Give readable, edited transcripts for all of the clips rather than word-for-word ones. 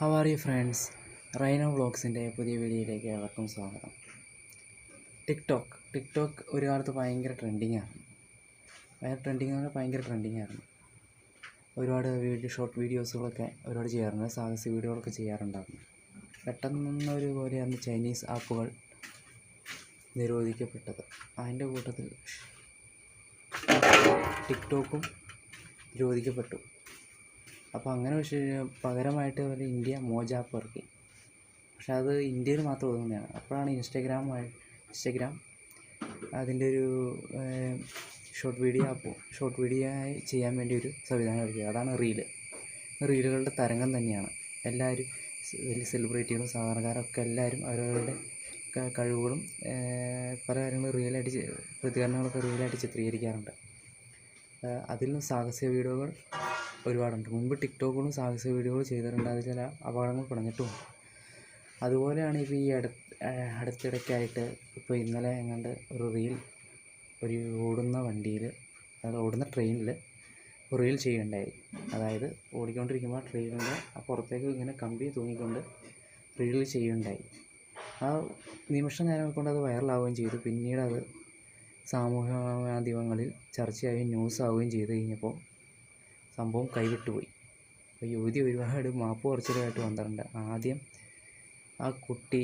How are you friends? Rhino വ്ളോഗ്സിൻ്റെ പുതിയ വീഡിയോയിലേക്ക് ഏവർക്കും സ്വാഗതം. ടിക്ടോക്ക് ഒരു കാലത്ത് ഭയങ്കര ട്രെൻഡിങ് ആയിരുന്നു. ഭയങ്കര ട്രെൻഡിങ് ആയിരുന്നു. ഒരുപാട് ഷോർട്ട് വീഡിയോസുകളൊക്കെ ഒരുപാട് ചെയ്യാറുണ്ട്, സാഹസിക വീഡിയോകളൊക്കെ ചെയ്യാറുണ്ടായിരുന്നു. പെട്ടെന്നൊരു പോലെയായിരുന്നു ചൈനീസ് ആപ്പുകൾ നിരോധിക്കപ്പെട്ടത്. അതിൻ്റെ കൂട്ടത്തിൽ ടിക്ടോക്കും നിരോധിക്കപ്പെട്ടു. അപ്പോൾ അങ്ങനെ പകരമായിട്ട് ഒരു ഇന്ത്യ മോജ് ആപ്പ് ഇറക്കി. പക്ഷെ അത് ഇന്ത്യയിൽ മാത്രം ഒതുങ്ങുന്നതാണ്. അപ്പോഴാണ് ഇൻസ്റ്റഗ്രാം അതിൻ്റെ ഒരു ഷോർട്ട് വീഡിയോ ചെയ്യാൻ വേണ്ടി ഒരു സംവിധാനം ഒരുക്കി. അതാണ് റീലുകളുടെ തരംഗം തന്നെയാണ്. എല്ലാവരും വലിയ സെലിബ്രിറ്റികളും സാധാരണക്കാരൊക്കെ എല്ലാവരും അവരവരുടെ കഴിവുകളും പല കാര്യങ്ങളും പ്രതികരണങ്ങളൊക്കെ റീലായിട്ട് ചിത്രീകരിക്കാറുണ്ട്. അതിൽ നിന്ന് സാഹസിക വീഡിയോകൾ ഒരുപാടുണ്ട്. മുമ്പ് ടിക്ടോക്കുകളും സാഹസിക വീഡിയോകൾ ചെയ്തിട്ടുണ്ട്. അതിൽ ചില അപകടങ്ങൾ പിടഞ്ഞിട്ടുമുണ്ട്. അതുപോലെയാണ് ഇപ്പോൾ ഈ അടുത്തിടയ്ക്കായിട്ട് ഇപ്പോൾ ഇന്നലെ എങ്ങാണ്ട് ഒരു ഓടുന്ന വണ്ടിയിൽ, ഓടുന്ന ട്രെയിനിൽ റീൽ ചെയ്യുകയുണ്ടായി. അതായത് ഓടിക്കൊണ്ടിരിക്കുമ്പോൾ ട്രെയിനിൻ്റെ പുറത്തേക്ക് ഇങ്ങനെ കമ്പി തൂങ്ങിക്കൊണ്ട് റീൽ ചെയ്യുകയുണ്ടായി. ആ നിമിഷ നേരം കൊണ്ട് അത് വൈറലാവുകയും ചെയ്തു. പിന്നീട് അത് സാമൂഹ്യ മാധ്യമങ്ങളിൽ ചർച്ചയാവുകയും ന്യൂസാവുകയും ചെയ്ത് കഴിഞ്ഞപ്പോൾ സംഭവം കൈവിട്ടുപോയി. അപ്പോൾ യുവതി ഒരുപാട് മാപ്പ് കുറച്ചിലായിട്ട് വന്നിട്ടുണ്ട്. ആദ്യം ആ കുട്ടി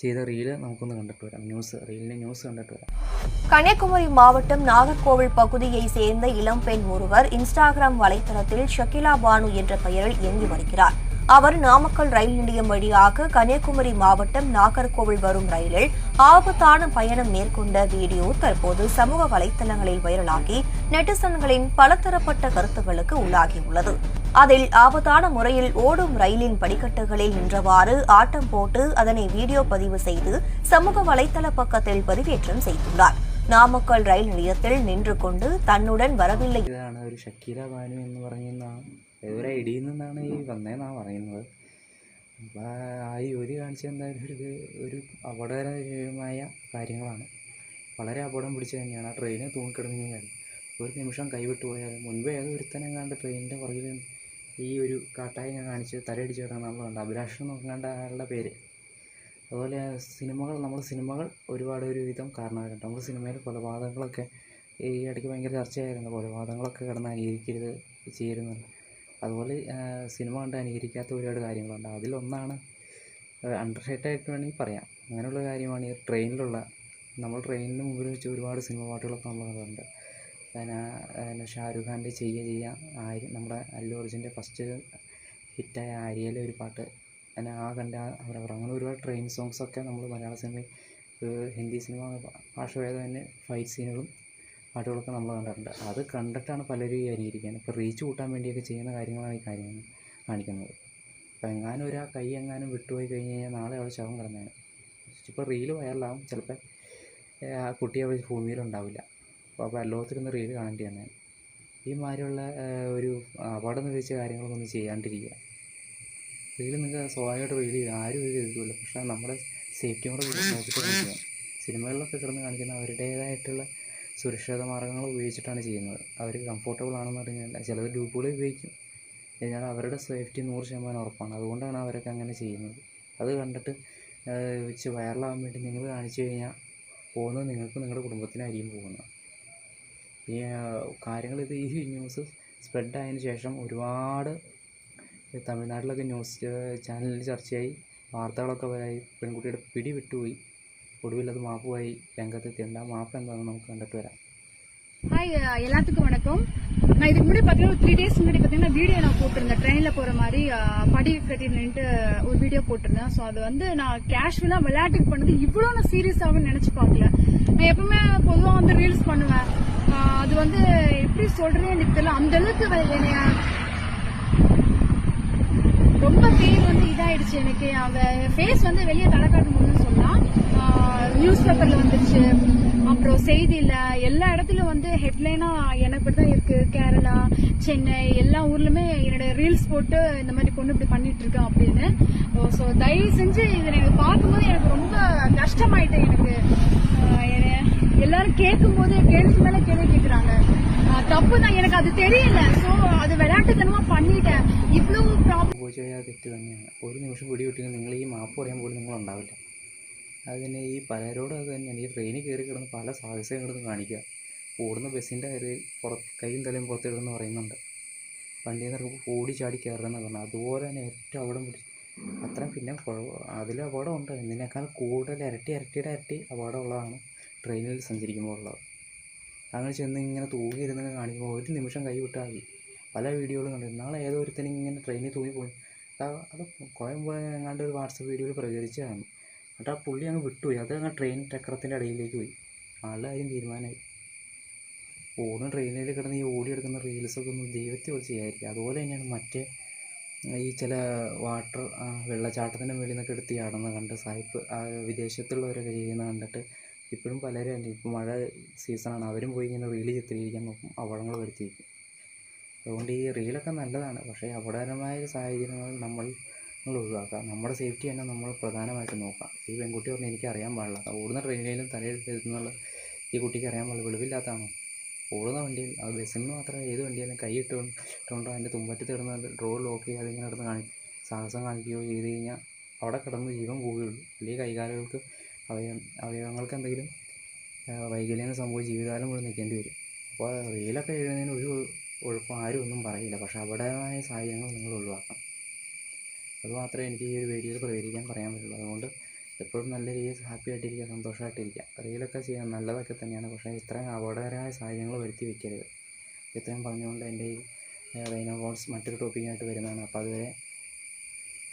ചെയ്ത റീല് നമുക്കൊന്ന് கண்டுட்டு வரோம். நியூஸ் கண்டுட்டு வரோம். கன்னியாகுமரி மாவட்டம் நாகர்கோவில் பகுதியை சேர்ந்த இளம்பெண் ஒருவர் இன்ஸ்டாகிராம் வலைதளத்தில் ஷகிலா பானு என்ற பெயரில் இயங்கி வருகிறார். அவர் நாமக்கல் ரயில் நிலையம் வழியாக கன்னியாகுமரி மாவட்டம் நாகர்கோவில் வரும் ரயிலில் ஆபத்தான பயணம் மேற்கொண்ட வீடியோ தற்போது சமூக வலைதளங்களில் வைரலாகி நெட்டிசன்களின் பலதரப்பட்ட கருத்துக்களுக்கு உள்ளாகியுள்ளது. அதில் ஆபத்தான முறையில் ஓடும் ரயிலின் படிக்கட்டுகளில் நின்றவாறு ஆட்டம் போட்டு அதனை வீடியோ பதிவு செய்து சமூக வலைதள பக்கத்தில் பதிவேற்றம் செய்துள்ளார். நாமக்கல் ரயில் நிலையத்தில் நின்று கொண்டு தன்னுடன் வரவில்லை. ഒരു ഐഡിയിൽ നിന്നാണ് ഈ വന്നതെന്നാണ് പറയുന്നത്. അപ്പോൾ ആ യുവതി കാണിച്ച എന്തായാലും ഒരു അപകടകരമായ കാര്യങ്ങളാണ്. വളരെ അപകടം പിടിച്ച് തന്നെയാണ്. ആ ട്രെയിന് തൂങ്ങിക്കിടന്ന കാര്യം ഒരു നിമിഷം കൈവിട്ടു പോയാൽ മുൻപേ ഒരുത്തനെങ്ങാണ്ട് ട്രെയിനിൻ്റെ പുറകിൽ ഈ ഒരു കാട്ടായി കാണിച്ച് തലയടിച്ച് കിടന്നുള്ളതുണ്ട്. അഭിലാഷം നോക്കാണ്ട് അയാളുടെ പേര്. അതുപോലെ സിനിമകൾ ഒരുപാട് ഒരുവിധം കാരണമായിട്ടുണ്ട്. നമ്മൾ സിനിമയിൽ കൊലപാതകങ്ങളൊക്കെ ഈ ഇടയ്ക്ക് ഭയങ്കര ചർച്ചയായിരുന്നു. കൊലപാതകങ്ങളൊക്കെ കിടന്ന് അനുകരിക്കരുത് ചെയ്യുന്നത്. അതുപോലെ സിനിമ കണ്ട് അനുകരിക്കാത്ത ഒരുപാട് കാര്യങ്ങളുണ്ട്. അതിലൊന്നാണ് അണ്ടർ റേറ്റഡായിട്ട് വേണമെങ്കിൽ പറയാം. അങ്ങനെയുള്ള കാര്യമാണ് ഈ നമ്മൾ ട്രെയിനിന് മുമ്പിൽ വെച്ച് ഒരുപാട് സിനിമ പാട്ടുകളൊക്കെ നമ്മൾ കണ്ടിട്ടുണ്ട്. പിന്നെ ഷാരൂഖ് ഖാൻ്റെ നമ്മുടെ അല്ലു അർജുൻ്റെ ഫസ്റ്റ് ഹിറ്റായ ആര്യയിലെ ഒരു പാട്ട്, അങ്ങനെ ഒരുപാട് ട്രെയിൻ സോങ്സൊക്കെ നമ്മൾ മലയാള സിനിമയിൽ ഹിന്ദി സിനിമ ഭാഷ ഭേദം തന്നെ ഫൈറ്റ് സീനുകളും പാട്ടുകളൊക്കെ നമ്മൾ കണ്ടിട്ടുണ്ട്. അത് കണ്ടിട്ടാണ് പലരും അനുകരിക്കുന്നത്. ഇപ്പോൾ റീച്ച് കൂട്ടാൻ വേണ്ടിയൊക്കെ ചെയ്യുന്ന കാര്യങ്ങളാണ് ഈ കാര്യങ്ങൾ കാണിക്കുന്നത്. അപ്പോൾ കൈ എങ്ങാനും വിട്ടുപോയി കഴിഞ്ഞ് കഴിഞ്ഞാൽ നാളെ അവൾ ശവം കിടന്നേനെ. ഇപ്പോൾ റീല് വൈറലാകും, ചിലപ്പോൾ ആ കുട്ടി അവൾ ഭൂമിയിലുണ്ടാവില്ല. അപ്പോൾ ലോകത്തിരുന്ന് റീല് കാണേണ്ടി തന്നെ. ഈ മാതിരിയുള്ള ഒരു അപകടം നിറച്ച കാര്യങ്ങളൊന്നും ചെയ്യാണ്ടിരിക്കുക. റീല് നിങ്ങൾക്ക് സ്വാഭാവികമായിട്ട് റീല് ചെയ്യും, ആരും ഇത് ചെയ്തിട്ടില്ല. പക്ഷേ നമ്മുടെ സേഫ്റ്റി കൂടെ നോക്കിയിട്ട് കാണിക്കുക. സിനിമകളിലൊക്കെ കിടന്ന് കാണിക്കുന്ന അവരുടേതായിട്ടുള്ള സുരക്ഷിത മാർഗ്ഗങ്ങൾ ഉപയോഗിച്ചിട്ടാണ് ചെയ്യുന്നത്. അവർ കംഫോർട്ടബിൾ ആണെന്ന് പറഞ്ഞാൽ ചിലർ ഗ്രൂപ്പുകൾ ഉപയോഗിക്കും. എന്നാൽ അവരുടെ സേഫ്റ്റി 100% ഉറപ്പാണ്. അതുകൊണ്ടാണ് അവരൊക്കെ അങ്ങനെ ചെയ്യുന്നത്. അത് കണ്ടിട്ട് വെച്ച് വൈറലാകാൻ വേണ്ടി നിങ്ങൾ കാണിച്ചു കഴിഞ്ഞാൽ പോകുന്നത് നിങ്ങൾക്ക് നിങ്ങളുടെ കുടുംബത്തിനായിരിക്കും പോകുന്നത്. ഈ കാര്യങ്ങൾ ഈ ന്യൂസ് സ്പ്രെഡായതിനു ശേഷം ഒരുപാട് തമിഴ്നാട്ടിലൊക്കെ ന്യൂസ് ചാനലിൽ ചർച്ചയായി, വാർത്തകളൊക്കെ വരായി. പെൺകുട്ടിയുടെ പിടി വിട്ടുപോയി. ഒടുവിൽ അത് മാപ്പുമായി രംഗത്തെത്തിയുണ്ട്. ആ മാപ്പ് എന്താണെന്ന് നമുക്ക് കണ്ടിട്ട് വരാം. ஹாய் எல்லாத்துக்கும் வணக்கம். நான் இதுக்கு முன்னாடி பார்த்தீங்கன்னா 3 days முன்னாடி பார்த்தீங்கன்னா வீடியோ நான் போட்டிருந்தேன். ட்ரெயினில் போகிற மாதிரி படி கட்டி நின்றுட்டு ஒரு வீடியோ போட்டிருந்தேன். ஸோ அது நான் கேஷுவலாக விளையாட்டுக்கு பண்ணது இவ்வளோ நான் சீரியஸாகவும் நினச்சி பார்க்கல. நான் எப்பவுமே பொதுவாக ரீல்ஸ் பண்ணுவேன். அது எப்படி சொல்கிறேன்னு எனக்கு தெரியல. அந்த அளவுக்கு என்னைய ரொம்ப பேர் இதாயிடுச்சு. எனக்கு அந்த ஃபேஸ் வெளியே தலை காட்டும் போதுன்னு சொல்லலாம். நியூஸ் பேப்பர்ல வந்துருச்சு, அப்புறம் செய்தியில எல்லா இடத்துலயும் ஹெட்லைனா எனக்கு தான் இருக்கு. கேரளா, சென்னை எல்லா ஊர்லயுமே என்னோட ரீல்ஸ் போட்டு இந்த மாதிரி பொண்ணு இப்படி பண்ணிட்டு இருக்கேன் அப்படின்னு. ஸோ தயவு செஞ்சு இதை எனக்கு பார்க்கும்போது எனக்கு ரொம்ப கஷ்டமாயிட்டு. எனக்கு எல்லாரும் கேட்கும் போது கேள்வி மேல கேள்வி கேட்கறாங்க. தப்பு தான், எனக்கு அது தெரியல. ஸோ அது விளையாட்டுத்தனமா பண்ணிட்டேன். இவ்வளவு സംഭവിച്ചു പോയാൽ അത് തെറ്റ് തന്നെയാണ്. ഒരു നിമിഷം പിടി കിട്ടിയാൽ നിങ്ങൾ ഈ മാപ്പ് പറയാൻ പോലും നിങ്ങളുണ്ടാവില്ല. അതിന് ഈ പലരോടും അത് തന്നെയാണ്. ഈ ട്രെയിനിൽ കയറി കിടന്ന് പല സാഹസവും കിടന്ന് കാണിക്കുക. ഓടുന്ന ബസ്സിൻ്റെ കൈയും തലയും പുറത്തിടുമെന്ന് പറയുന്നുണ്ട്. വണ്ടിയിൽ നിന്ന് ഇറങ്ങുമ്പോൾ ഓടി ചാടി കയറണമെന്ന് പറഞ്ഞു. അതുപോലെ തന്നെ ഏറ്റവും അപകടം പിടിച്ച് അത്രയും പിന്നെ അതിൽ അപകടമുണ്ട്. ഇതിനേക്കാൾ കൂടുതൽ ഇരട്ടി അപകടമുള്ളതാണ് ട്രെയിനിൽ സഞ്ചരിക്കുമ്പോൾ ഉള്ളത്. അങ്ങനെ ചെന്ന് ഇങ്ങനെ തൂങ്ങിയിരുന്നൊക്കെ കാണിക്കുമ്പോൾ ഒരു നിമിഷം കൈ വിട്ടാൽ മതി. പല വീഡിയോകളും കണ്ടു. നാളെ ഏതോ ഒരുത്തനും ഇങ്ങനെ ട്രെയിനിൽ തൂങ്ങിപ്പോയി. അത് കോയമ്പുഴ എങ്ങാണ്ട് ഒരു വാട്സപ്പ് വീഡിയോയിൽ പ്രചരിച്ചതാണ്. എന്നിട്ട് ആ പുള്ളി അങ്ങ് വിട്ടുപോയി. അത് അങ്ങ് ട്രെയിൻ ചക്രത്തിൻ്റെ അടിയിലേക്ക് പോയി. ആളുടെ കാര്യം തീരുമാനമായി. ഓടുന്ന ട്രെയിനിൽ കിടന്ന് ഈ ഓടിയെടുക്കുന്ന റീൽസൊക്കെ ഒന്ന് ദൈവത്തെ വിളിച്ച് ചെയ്യാതിരിക്കുക. അതുപോലെ തന്നെയാണ് മറ്റേ ഈ ചില വെള്ളച്ചാട്ടത്തിൻ്റെ മുകളിൽ നിന്നൊക്കെ എടുത്ത് ചാടുന്നത് കണ്ട് സായിപ്പ് വിദേശത്തുള്ളവരൊക്കെ ചെയ്യുന്നത് കണ്ടിട്ട് ഇപ്പോഴും പലരും തന്നെ ഇപ്പോൾ മഴ സീസണാണ് അവരും പോയി ഇങ്ങനെ റീല് ചിത്രീകരിക്കാൻ നോക്കും, അപകടങ്ങൾ വരുത്തിയിരിക്കും. അതുകൊണ്ട് ഈ റീലൊക്കെ നല്ലതാണ്. പക്ഷേ അപകടകരമായ സാഹചര്യങ്ങൾ നമ്മൾ ഒഴിവാക്കുക. നമ്മുടെ സേഫ്റ്റി തന്നെ നമ്മൾ പ്രധാനമായിട്ട് നോക്കാം. ഈ പെൺകുട്ടി പറഞ്ഞാൽ എനിക്ക് അറിയാൻ പാടില്ല, ഓടുന്ന ട്രെയിനിലും തലയിൽ എഴുതുന്നുള്ള ഈ കുട്ടിക്ക് അറിയാൻ പാടില്ല. വെളിവില്ലാത്തതാണോ? ഓടുന്ന വണ്ടിയിൽ അത് ബസ്സിൽ നിന്ന് മാത്രമേ ഏത് വണ്ടിയാലും കൈ ഇട്ടുകൊണ്ടോ അതിൻ്റെ തുമ്പറ്റത്ത് കിടന്ന് ഡോർ ലോക്ക് ചെയ്യാതെ ഇങ്ങനെ കിടന്ന് സാഹസം കാണിക്കുകയോ ചെയ്ത് കഴിഞ്ഞാൽ അവിടെ കിടന്ന് ജീവൻ പോവുകയുള്ളൂ. അല്ലെങ്കിൽ കൈകാലുകൾക്ക് അവയവങ്ങൾക്ക് എന്തെങ്കിലും വൈകല്യങ്ങൾ സംഭവിച്ച് ജീവിതകാലം മുഴുവൻ നിൽക്കേണ്ടി വരും. അപ്പോൾ റീലൊക്കെ എഴുതുന്നതിന് ഒരു കുഴപ്പം ആരും ഒന്നും പറയില്ല. പക്ഷേ അപകടമായ സാഹചര്യങ്ങൾ നിങ്ങൾ ഒഴിവാക്കണം. അതുമാത്രമേ എനിക്ക് ഈ ഒരു വീഡിയോയിൽ പ്രതികരിക്കാൻ പറയാൻ പറ്റുള്ളൂ. അതുകൊണ്ട് എപ്പോഴും നല്ല രീതിയിൽ ഹാപ്പി ആയിട്ടിരിക്കുക, സന്തോഷമായിട്ടിരിക്കുക. റീലൊക്കെ ചെയ്യാൻ നല്ലതൊക്കെ തന്നെയാണ്. പക്ഷേ ഇത്രയും അപകടകരമായ സാഹചര്യങ്ങൾ വരുത്തി വയ്ക്കരുത്. ഇത്രയും പറഞ്ഞുകൊണ്ട് എൻ്റെ ഈ റെയിനോ ബോൺസ് മറ്റൊരു ടോപ്പിക്കായിട്ട് വരുന്നതാണ്. അപ്പോൾ അതുവരെ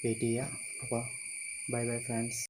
വെയിറ്റ് ചെയ്യുക. അപ്പോൾ ബൈ ഫ്രണ്ട്സ്.